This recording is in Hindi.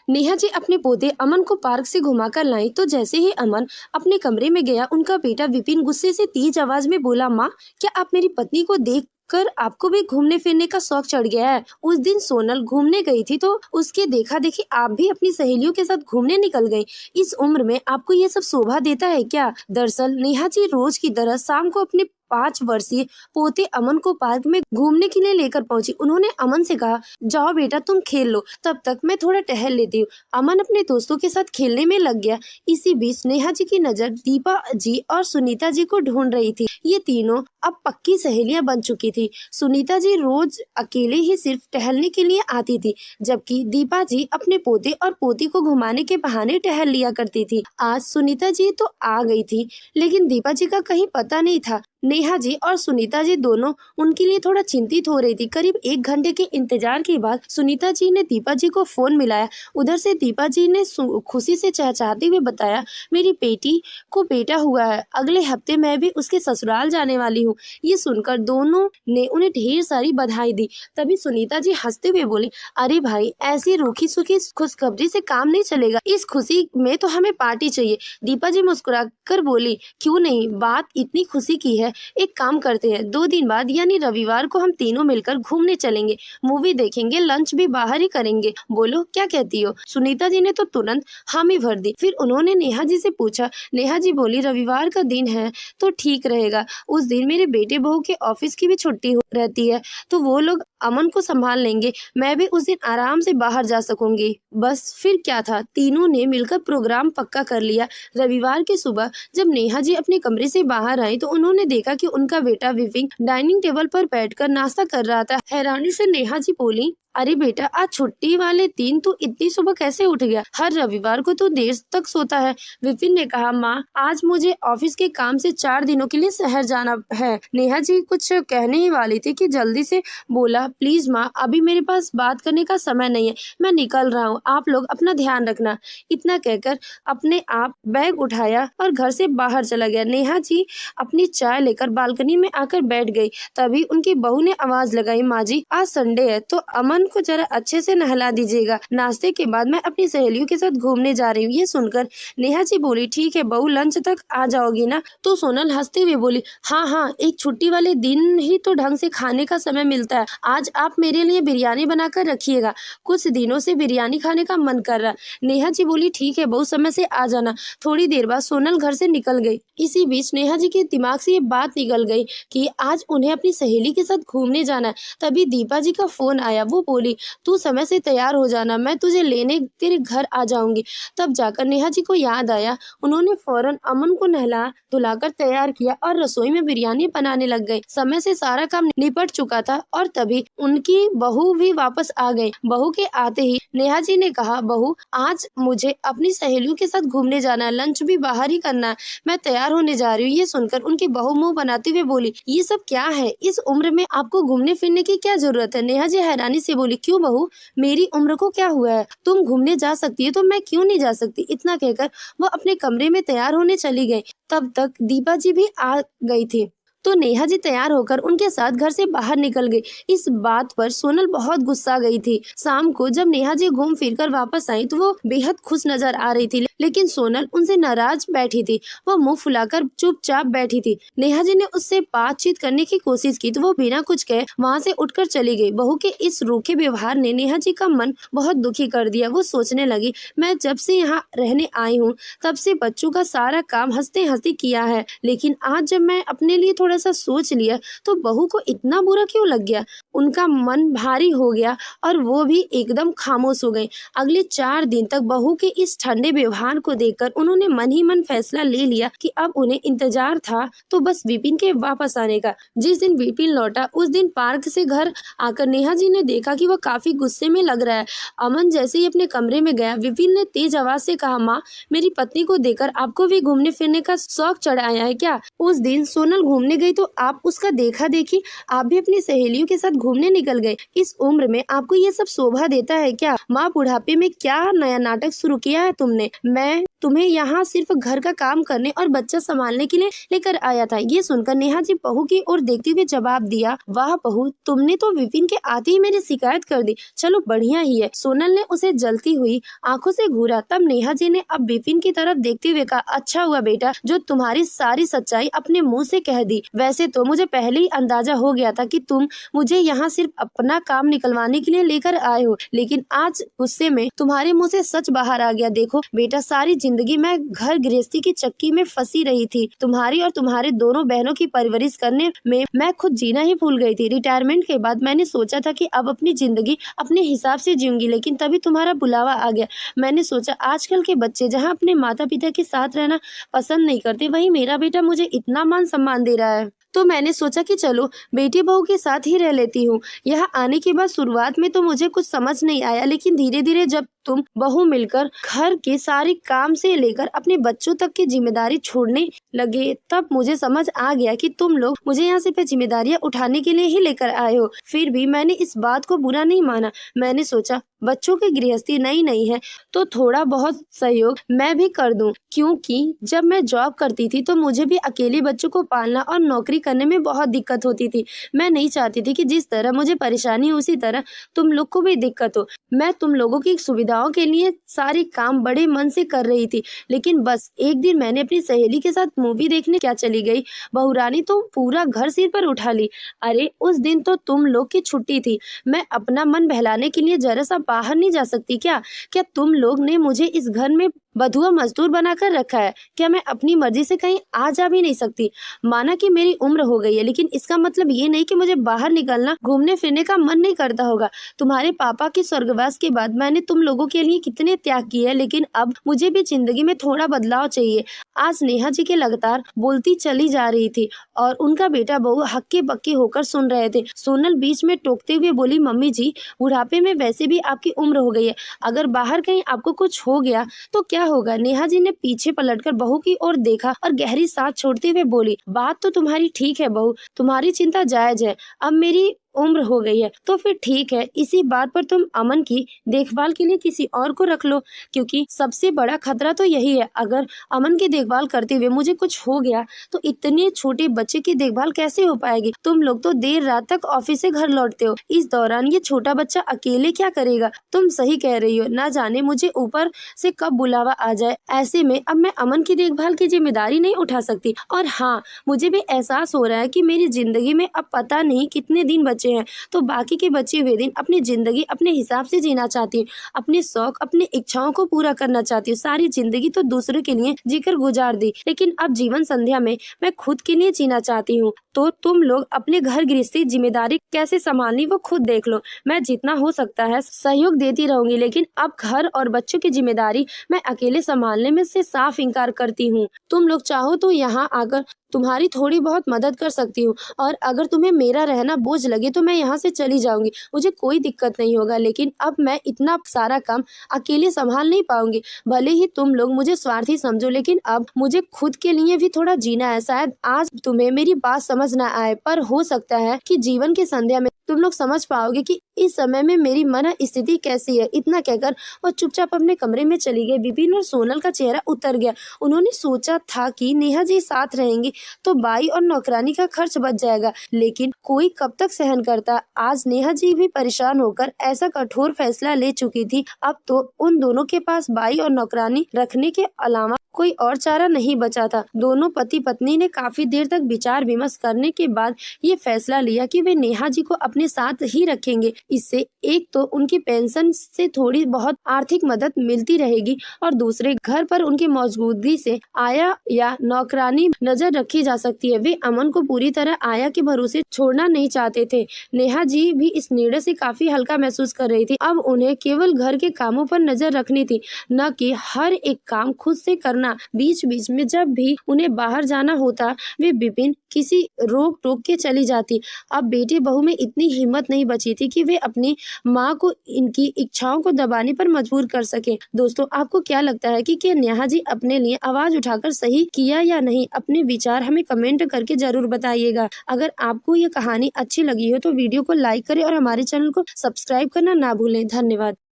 नेहा जी अपने पोते अमन को पार्क से घुमाकर लाई तो जैसे ही अमन अपने कमरे में गया, उनका बेटा विपिन गुस्से से तेज आवाज में बोला, माँ, क्या आप मेरी पत्नी को देख कर आपको भी घूमने फिरने का शौक चढ़ गया है? उस दिन सोनल घूमने गई थी तो उसके देखा देखी आप भी अपनी सहेलियों के साथ घूमने निकल गई। इस उम्र में आपको ये सब शोभा देता है क्या? दरअसल नेहा जी रोज की तरह शाम को अपने 5 वर्षीय पोते अमन को पार्क में घूमने के लिए लेकर पहुंची। उन्होंने अमन से कहा, जाओ बेटा तुम खेल लो, तब तक मैं थोड़ा टहल लेती हूँ। अमन अपने दोस्तों के साथ खेलने में लग गया। इसी बीच नेहा जी की नजर दीपा जी और सुनीता जी को ढूंढ रही थी। ये तीनों अब पक्की सहेलियां बन चुकी थी। सुनीता जी रोज अकेले ही सिर्फ टहलने के लिए आती थी, जबकि दीपा जी अपने पोते और पोती को घुमाने के बहाने टहल लिया करती थी। आज सुनीता जी तो आ गई थी, लेकिन दीपा जी का कहीं पता नहीं था। नेहा जी और सुनीता जी दोनों उनके लिए थोड़ा चिंतित हो रही थी। करीब 1 घंटे के इंतजार के बाद सुनीता जी ने दीपा जी को फोन मिलाया। उधर से दीपा जी ने खुशी से चहचहाते हुए बताया, मेरी बेटी को बेटा हुआ है, अगले हफ्ते मैं भी उसके ससुराल जाने वाली हूँ। ये सुनकर दोनों ने उन्हें ढेर सारी बधाई दी। तभी सुनीता जी हंसते हुए बोली, अरे भाई, ऐसी रूखी सूखी खुशखबरी से काम नहीं चलेगा, इस खुशी में तो हमें पार्टी चाहिए। दीपा जी मुस्कुरा कर बोली, क्यों नहीं, बात इतनी खुशी की है, एक काम करते हैं, 2 दिन बाद यानी रविवार को हम तीनों मिलकर घूमने चलेंगे, मूवी देखेंगे, लंच भी बाहर ही करेंगे। बोलो क्या कहती हो? सुनीता जी ने तो तुरंत हामी भर दी। फिर उन्होंने नेहा जी से पूछा। नेहा जी बोली, रविवार का दिन है तो ठीक रहेगा, उस दिन मेरे बेटे बहू के ऑफिस की भी छुट्टी रहती है, तो वो लोग अमन को संभाल लेंगे, मैं भी उस दिन आराम से बाहर जा सकूंगी। बस फिर क्या था, तीनों ने मिलकर प्रोग्राम पक्का कर लिया। रविवार की सुबह जब नेहा जी अपने कमरे से बाहर आई तो उन्होंने देखा कि उनका बेटा विपिन डाइनिंग टेबल पर बैठकर नाश्ता कर रहा था। हैरानी से नेहा जी बोली, अरे बेटा, आज छुट्टी वाले दिन तू इतनी सुबह कैसे उठ गया? हर रविवार को तू देर तक सोता है। विपिन ने कहा, माँ, आज मुझे ऑफिस के काम से 4 दिनों के लिए शहर जाना है। नेहा जी कुछ कहने ही वाली थी कि जल्दी से बोला, प्लीज माँ, अभी मेरे पास बात करने का समय नहीं है, मैं निकल रहा हूँ, आप लोग अपना ध्यान रखना। इतना कहकर अपने आप बैग उठाया और घर से बाहर चला गया। नेहा जी अपनी चाय लेकर बालकनी में आकर बैठ गई। तभी उनकी बहू ने आवाज लगाई, माँ जी, आज संडे है तो अमन को जरा अच्छे से नहला दीजिएगा, नाश्ते के बाद मैं अपनी सहेलियों के साथ घूमने जा रही हूँ। ये सुनकर नेहा जी बोली, ठीक है बहू, लंच तक आ जाओगी ना? तो सोनल हंसते हुए बोली, हाँ हाँ, एक छुट्टी वाले दिन ही तो ढंग से खाने का समय मिलता है, आज आप मेरे लिए बिरयानी बनाकर रखिएगा, कुछ दिनों से बिरयानी खाने का मन कर रहा। नेहा जी बोली, ठीक है बहू, समय से आ जाना। थोड़ी देर बाद सोनल घर से निकल गई। इसी बीच नेहा जी के दिमाग से ये बात निकल गई कि आज उन्हें अपनी सहेली के साथ घूमने जाना है। तभी दीपा जी का फोन आया। वो बोली, तू समय से तैयार हो जाना, मैं तुझे लेने तेरे घर आ जाऊंगी। तब जाकर नेहा जी को याद आया। उन्होंने फौरन अमन को नहला धुलाकर तैयार किया और रसोई में बिरयानी बनाने लग गई। समय से सारा काम निपट चुका था और तभी उनकी बहू भी वापस आ गई। बहू के आते ही नेहा जी ने कहा, बहू, आज मुझे अपनी सहेलियों के साथ घूमने जाना है, लंच भी बाहर ही करना है, मैं तैयार होने जा रही हूँ। ये सुनकर उनकी बहू मुंह बनाते हुए बोली, ये सब क्या है? इस उम्र में आपको घूमने फिरने की क्या जरूरत है? नेहा जी हैरानी से बोली, क्यों बहू, मेरी उम्र को क्या हुआ है? तुम घूमने जा सकती है तो मैं क्यों नहीं जा सकती? इतना कहकर वो अपने कमरे में तैयार होने चली गई। तब तक दीपा जी भी आ गई थी तो नेहा जी तैयार होकर उनके साथ घर से बाहर निकल गई। इस बात पर सोनल बहुत गुस्सा गई थी। शाम को जब नेहा जी घूम फिर कर वापस आई तो वो बेहद खुश नजर आ रही थी, लेकिन सोनल उनसे नाराज बैठी थी। वो मुंह फुलाकर चुपचाप बैठी थी। नेहा जी ने उससे बातचीत करने की कोशिश की तो वो बिना कुछ कहे वहाँ से उठकर चली गई। बहू के इस रूखे व्यवहार ने नेहा जी का मन बहुत दुखी कर दिया। वो सोचने लगी, मैं जब से यहाँ रहने आई हूँ तब से बच्चों का सारा काम हंसते हंसते किया है, लेकिन आज जब मैं अपने लिए थोड़ा सा सोच लिया तो बहू को इतना बुरा क्यों लग गया? उनका मन भारी हो गया और वो भी एकदम खामोश हो गई। अगले 4 दिन तक बहू के इस ठंडे व्यवहार को देखकर उन्होंने मन ही मन फैसला ले लिया कि अब उन्हें इंतजार था तो बस विपिन के वापस आने का। जिस दिन विपिन लौटा उस दिन पार्क से घर आकर नेहा जी ने देखा कि वह काफी गुस्से में लग रहा है। अमन जैसे ही अपने कमरे में गया, विपिन ने तेज आवाज से कहा, माँ, मेरी पत्नी को देखकर आपको भी घूमने फिरने का शौक चढ़ आया है क्या? उस दिन सोनल घूमने गई तो आप उसका देखा देखी, आप भी अपनी सहेलियों के साथ घूमने निकल गए। इस उम्र में आपको ये सब शोभा देता है क्या? माँ, बुढ़ापे में क्या नया नाटक शुरू किया है तुमने? मैं तुम्हें यहाँ सिर्फ घर का काम करने और बच्चा संभालने के लिए लेकर आया था। ये सुनकर नेहा जी बहू की ओर देखते हुए जवाब दिया, वाह बहू, तुमने तो विपिन के आते ही मेरी शिकायत कर दी। चलो बढ़िया ही है। सोनल ने उसे जलती हुई आंखों से घूरा। तब नेहा जी ने अब विपिन की तरफ देखते हुए कहा, अच्छा हुआ बेटा जो तुम्हारी सारी सच्चाई अपने मुंह से कह दी। वैसे तो मुझे पहले ही अंदाजा हो गया था कि तुम मुझे यहाँ सिर्फ अपना काम निकलवाने के लिए लेकर आए हो, लेकिन आज गुस्से में तुम्हारे मुंह से सच बाहर आ गया। देखो बेटा, सारी जिंदगी मैं घर गृहस्थी की चक्की में फंसी रही थी। तुम्हारी और तुम्हारे दोनों बहनों की परवरिश करने में मैं खुद जीना ही भूल गई थी। रिटायरमेंट के बाद मैंने सोचा था कि अब अपनी जिंदगी अपने हिसाब से जीऊंगी, लेकिन तभी तुम्हारा बुलावा आ गया। मैंने सोचा आजकल के बच्चे जहाँ अपने माता पिता के साथ रहना पसंद नहीं करते, वहीं मेरा बेटा मुझे इतना मान सम्मान दे रहा है, तो मैंने सोचा कि चलो बेटी बहू के साथ ही रह लेती हूँ। यहाँ आने के बाद शुरुआत में तो मुझे कुछ समझ नहीं आया, लेकिन धीरे धीरे जब तुम बहू मिलकर घर के सारे काम से लेकर अपने बच्चों तक की जिम्मेदारी छोड़ने लगे, तब मुझे समझ आ गया कि तुम लोग मुझे यहाँ सिर्फ जिम्मेदारियाँ उठाने के लिए ही लेकर आए हो। फिर भी मैंने इस बात को बुरा नहीं माना। मैंने सोचा बच्चों की गृहस्थी नई नई है तो थोड़ा बहुत सहयोग मैं भी कर दूं, क्योंकि जब मैं जॉब करती थी तो मुझे भी अकेले बच्चों को पालना और नौकरी करने में बहुत दिक्कत होती थी। मैं नहीं चाहती थी कि जिस तरह मुझे परेशानी हो उसी तरह तुम लोग को भी दिक्कत हो। मैं तुम लोगों की सुविधाओं के लिए सारे काम बड़े मन से कर रही थी, लेकिन बस एक दिन मैंने अपनी सहेली के साथ मूवी देखने क्या चली गई, बहुरानी तो पूरा घर सिर पर उठा ली। अरे उस दिन तो तुम लोग की छुट्टी थी। मैं अपना मन बहलाने के लिए जरा सा बाहर नहीं जा सकती क्या? क्या तुम लोग ने मुझे इस घर में बधुआ मजदूर बनाकर रखा है? क्या मैं अपनी मर्जी से कहीं आ जा भी नहीं सकती? माना कि मेरी उम्र हो गई है, लेकिन इसका मतलब ये नहीं कि मुझे बाहर निकलना घूमने फिरने का मन नहीं करता होगा। तुम्हारे पापा के स्वर्गवास के बाद मैंने तुम लोगों के लिए कितने त्याग किए हैं, लेकिन अब मुझे भी जिंदगी में थोड़ा बदलाव चाहिए। आज नेहा जी के लगातार बोलती चली जा रही थी और उनका बेटा बहू हक्के बक्के होकर सुन रहे थे। सोनल बीच में टोकते हुए बोली, मम्मी जी, बुढ़ापे में वैसे भी आपकी उम्र हो गई है, अगर बाहर कहीं आपको कुछ हो गया तो क्या होगा? नेहा जी ने पीछे पलटकर बहू की ओर देखा और गहरी सांस छोड़ते हुए बोली, बात तो तुम्हारी ठीक है बहू, तुम्हारी चिंता जायज है। अब मेरी उम्र हो गई है तो फिर ठीक है, इसी बात पर तुम अमन की देखभाल के लिए किसी और को रख लो, क्योंकि सबसे बड़ा खतरा तो यही है। अगर अमन की देखभाल करते हुए मुझे कुछ हो गया तो इतने छोटे बच्चे की देखभाल कैसे हो पाएगी? तुम लोग तो देर रात तक ऑफिस से घर लौटते हो, इस दौरान ये छोटा बच्चा अकेले क्या करेगा? तुम सही कह रही हो, ना जाने मुझे ऊपर से कब बुलावा आ जाए। ऐसे में अब मैं अमन की देखभाल की जिम्मेदारी नहीं उठा सकती। और हाँ, मुझे भी एहसास हो रहा है कि मेरी जिंदगी में अब पता नहीं कितने दिन बचे हैं, तो बाकी के बचे हुए दिन अपनी जिंदगी अपने हिसाब से जीना चाहती हूँ, अपने शौक अपनी इच्छाओं को पूरा करना चाहती हूँ। सारी जिंदगी तो दूसरों के लिए जीकर गुजार दी, लेकिन अब जीवन संध्या में मैं खुद के लिए जीना चाहती हूँ। तो तुम लोग अपने घर गृहस्थी जिम्मेदारी कैसे संभालनी वो खुद देख लो। मैं जितना हो सकता है सहयोग देती रहूंगी, लेकिन अब घर और बच्चों की जिम्मेदारी मैं अकेले संभालने में से साफ इंकार करती हूँ। तुम लोग चाहो तो यहाँ आकर तुम्हारी थोड़ी बहुत मदद कर सकती हूँ, और अगर तुम्हें मेरा रहना बोझ लगे तो मैं यहाँ से चली जाऊंगी, मुझे कोई दिक्कत नहीं होगा। लेकिन अब मैं इतना सारा काम अकेले संभाल नहीं पाऊंगी। भले ही तुम लोग मुझे स्वार्थी समझो, लेकिन अब मुझे खुद के लिए भी थोड़ा जीना है। शायद आज तुम्हें मेरी बात समझ ना आए, पर हो सकता है कि जीवन की संध्या में तुम लोग समझ पाओगे कि इस समय में मेरी मन स्थिति कैसी है। इतना कहकर वो चुपचाप अपने कमरे में चली गई। विपिन और सोनल का चेहरा उतर गया। उन्होंने सोचा था कि नेहा जी साथ रहेंगी तो बाई और नौकरानी का खर्च बच जाएगा, लेकिन कोई कब तक सहन करता। आज नेहा जी भी परेशान होकर ऐसा कठोर फैसला ले चुकी थी। अब तो उन दोनों के पास बाई और नौकरानी रखने के अलावा कोई और चारा नहीं बचा था। दोनों पति पत्नी ने काफी देर तक विचार विमर्श करने के बाद ये फैसला लिया कि वे नेहा जी को अपने साथ ही रखेंगे। इससे एक तो उनकी पेंशन से थोड़ी बहुत आर्थिक मदद मिलती रहेगी, और दूसरे घर पर उनकी मौजूदगी से आया या नौकरानी नजर रखी जा सकती है। वे अमन को पूरी तरह आया के भरोसे छोड़ना नहीं चाहते थे। नेहा जी भी इस निर्णय से काफी हल्का महसूस कर रही थी। अब उन्हें केवल घर के कामों पर नजर रखनी थी, न कि हर एक काम खुद से करना। बीच बीच में जब भी उन्हें बाहर जाना होता, वे विपिन किसी रोक टोक के चली जाती। अब बेटे बहू में इतनी इतनी हिम्मत नहीं बची थी कि वे अपनी माँ को इनकी इच्छाओं को दबाने पर मजबूर कर सके। दोस्तों, आपको क्या लगता है कि क्या नेहा जी अपने लिए आवाज उठाकर सही किया या नहीं? अपने विचार हमें कमेंट करके जरूर बताइएगा। अगर आपको ये कहानी अच्छी लगी हो तो वीडियो को लाइक करें और हमारे चैनल को सब्सक्राइब करना ना भूलें। धन्यवाद।